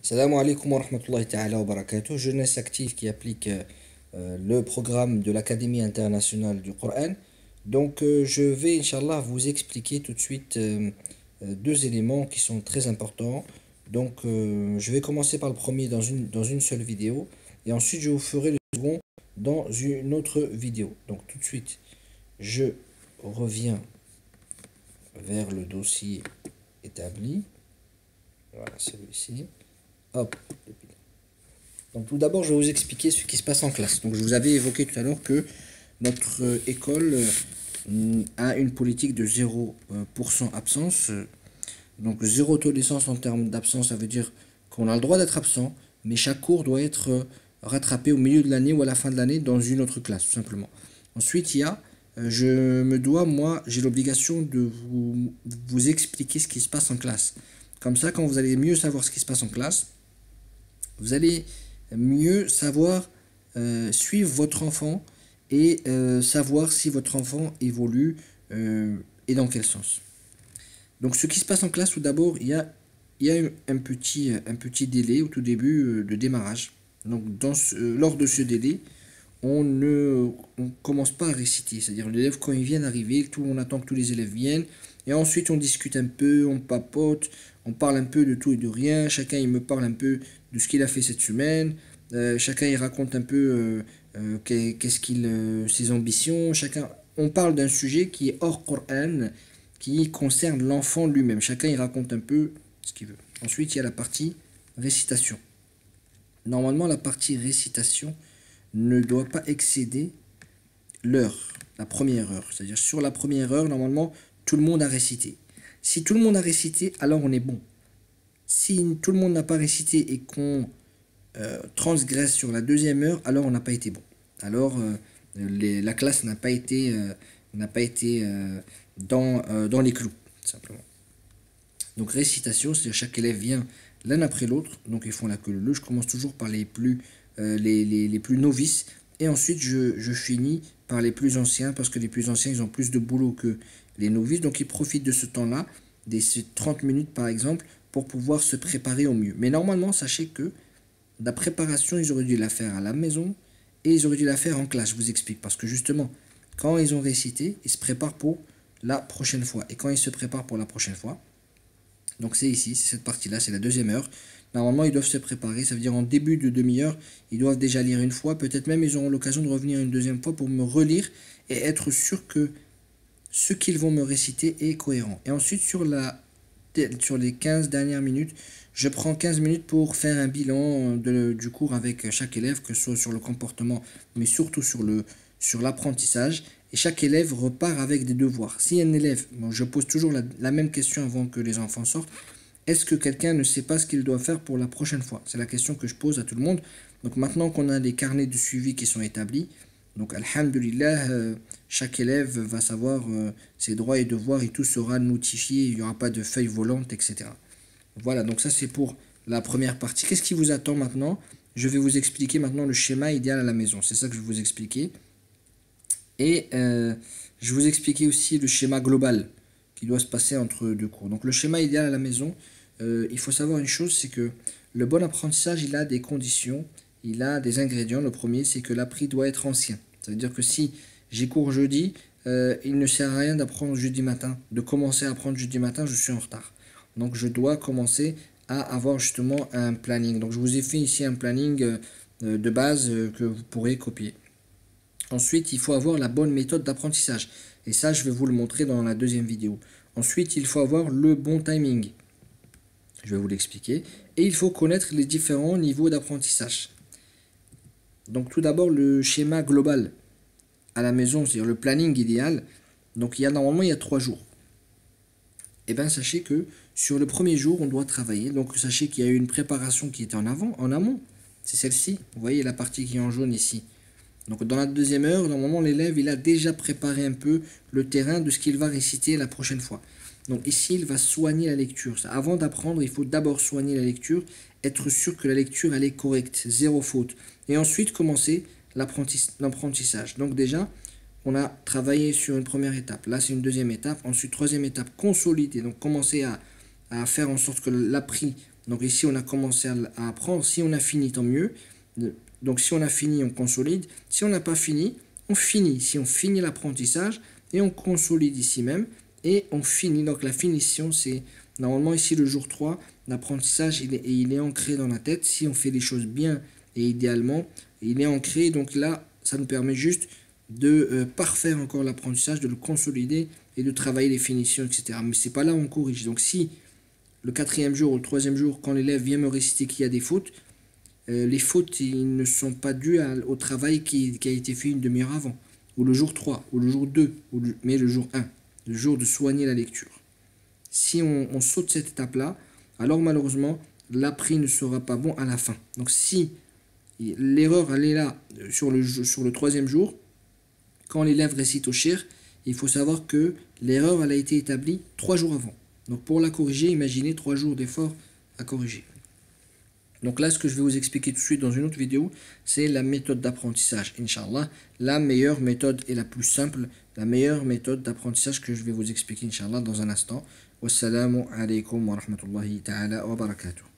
Salam alaikum wa rahmatullahi ta'ala wa barakatuh. Jeunesse active qui applique le programme de l'Académie internationale du Coran. Je vais, Inch'Allah, vous expliquer tout de suite deux éléments qui sont très importants. Je vais commencer par le premier dans une seule vidéo et ensuite je vous ferai le second dans une autre vidéo. Donc, tout de suite, je reviens vers le dossier établi. Voilà, celui-ci. Hop. Donc tout d'abord, je vais vous expliquer ce qui se passe en classe. Donc je vous avais évoqué tout à l'heure que notre école a une politique de 0% absence. Donc zéro tolérance en termes d'absence, ça veut dire qu'on a le droit d'être absent, mais chaque cours doit être rattrapé au milieu de l'année ou à la fin de l'année dans une autre classe, tout simplement. Ensuite, j'ai l'obligation de vous expliquer ce qui se passe en classe. Comme ça, quand vous allez mieux savoir ce qui se passe en classe, vous allez mieux savoir suivre votre enfant et savoir si votre enfant évolue et dans quel sens. Donc ce qui se passe en classe, tout d'abord, il y a un petit délai au tout début de démarrage. Donc lors de ce délai, on ne commence pas à réciter. C'est-à-dire l'élève, quand il vient d'arriver, on attend que tous les élèves viennent. Et ensuite, on discute un peu, on papote, on parle un peu de tout et de rien. Chacun, il me parle un peu de ce qu'il a fait cette semaine. Chacun, il raconte un peu ses ambitions. On parle d'un sujet qui est hors Coran, qui concerne l'enfant lui-même. Chacun, il raconte un peu ce qu'il veut. Ensuite, il y a la partie récitation. Normalement, la partie récitation ne doit pas excéder l'heure, la première heure. C'est-à-dire sur la première heure, normalement, tout le monde a récité. Si tout le monde a récité, alors on est bon. Si tout le monde n'a pas récité et qu'on transgresse sur la deuxième heure, alors on n'a pas été bon. Alors la classe n'a pas été dans les clous, simplement. Donc récitation, c'est-à-dire chaque élève vient l'un après l'autre. Donc ils font la queue leu. Je commence toujours par les plus novices. Et ensuite, je finis par les plus anciens, parce que les plus anciens, ils ont plus de boulot que les novices. Donc, ils profitent de ce temps-là, ces 30 minutes par exemple, pour pouvoir se préparer au mieux. Mais normalement, sachez que la préparation, ils auraient dû la faire à la maison et ils auraient dû la faire en classe. Je vous explique. Parce que justement, quand ils ont récité, ils se préparent pour la prochaine fois. Et quand ils se préparent pour la prochaine fois, donc c'est ici, c'est cette partie-là, c'est la deuxième heure. Normalement, ils doivent se préparer, ça veut dire en début de demi-heure, ils doivent déjà lire une fois, peut-être même ils auront l'occasion de revenir une deuxième fois pour me relire et être sûr que ce qu'ils vont me réciter est cohérent. Et ensuite, sur les 15 dernières minutes, je prends 15 minutes pour faire un bilan du cours avec chaque élève, que ce soit sur le comportement, mais surtout sur l'apprentissage. Et chaque élève repart avec des devoirs. Si un élève, je pose toujours la même question avant que les enfants sortent, est-ce que quelqu'un ne sait pas ce qu'il doit faire pour la prochaine fois? C'est la question que je pose à tout le monde. Donc maintenant qu'on a les carnets de suivi qui sont établis, donc alhamdulillah, chaque élève va savoir ses droits et devoirs et tout sera notifié, il n'y aura pas de feuilles volantes, etc. Voilà, donc ça c'est pour la première partie. Qu'est-ce qui vous attend maintenant? Je vais vous expliquer maintenant le schéma idéal à la maison. C'est ça que je vais vous expliquer. Et je vais vous expliquer aussi le schéma global qui doit se passer entre deux cours. Donc le schéma idéal à la maison, il faut savoir une chose, c'est que le bon apprentissage, il a des conditions, il a des ingrédients. Le premier, c'est que l'appris doit être ancien. Ça veut dire que si j'ai cours jeudi, il ne sert à rien d'apprendre jeudi matin, de commencer à apprendre jeudi matin, je suis en retard. Donc je dois commencer à avoir justement un planning. Donc je vous ai fait ici un planning de base que vous pourrez copier. Ensuite, il faut avoir la bonne méthode d'apprentissage. Et ça, je vais vous le montrer dans la deuxième vidéo. Ensuite, il faut avoir le bon timing. Je vais vous l'expliquer. Et il faut connaître les différents niveaux d'apprentissage. Donc tout d'abord, le schéma global à la maison, c'est-à-dire le planning idéal. Donc normalement, il y a 3 jours. Et bien, sachez que sur le premier jour, on doit travailler. Donc sachez qu'il y a eu une préparation qui était en amont. C'est celle-ci. Vous voyez la partie qui est en jaune ici. Donc dans la deuxième heure, normalement l'élève il a déjà préparé un peu le terrain de ce qu'il va réciter la prochaine fois. Donc ici il va soigner la lecture. Avant d'apprendre, il faut d'abord soigner la lecture, être sûr que la lecture elle est correcte, zéro faute. Et ensuite commencer l'apprentissage. Donc déjà, on a travaillé sur une première étape. Là c'est une deuxième étape. Ensuite troisième étape, consolider. Donc commencer à faire en sorte que l'appris Donc ici, on a commencé à apprendre. Si on a fini, tant mieux. Donc si on a fini, on consolide. Si on n'a pas fini, on finit. Si on finit l'apprentissage, et on consolide ici même, et on finit. Donc la finition, c'est normalement ici le jour 3, l'apprentissage, il est ancré dans la tête. Si on fait les choses bien et idéalement, il est ancré. Donc là, ça nous permet juste de parfaire encore l'apprentissage, de le consolider et de travailler les finitions, etc. Mais c'est pas là où on corrige. Donc si le 4e jour ou le 3e jour, quand l'élève vient me réciter qu'il y a des fautes, les fautes ils ne sont pas dues au travail qui a été fait une demi-heure avant, ou le jour 3, ou le jour 2, mais le jour 1, le jour de soigner la lecture. Si on saute cette étape-là, alors malheureusement, l'appris ne sera pas bon à la fin. Donc si l'erreur elle est là sur le 3e jour, quand l'élève récite au shir, il faut savoir que l'erreur elle a été établie 3 jours avant. Donc pour la corriger, imaginez 3 jours d'effort à corriger. Donc là, ce que je vais vous expliquer tout de suite dans une autre vidéo, c'est la méthode d'apprentissage, Inch'Allah. La meilleure méthode et la plus simple, la meilleure méthode d'apprentissage que je vais vous expliquer, Inch'Allah, dans un instant. Wassalamu alaikum wa rahmatullahi ta'ala wa barakatuh.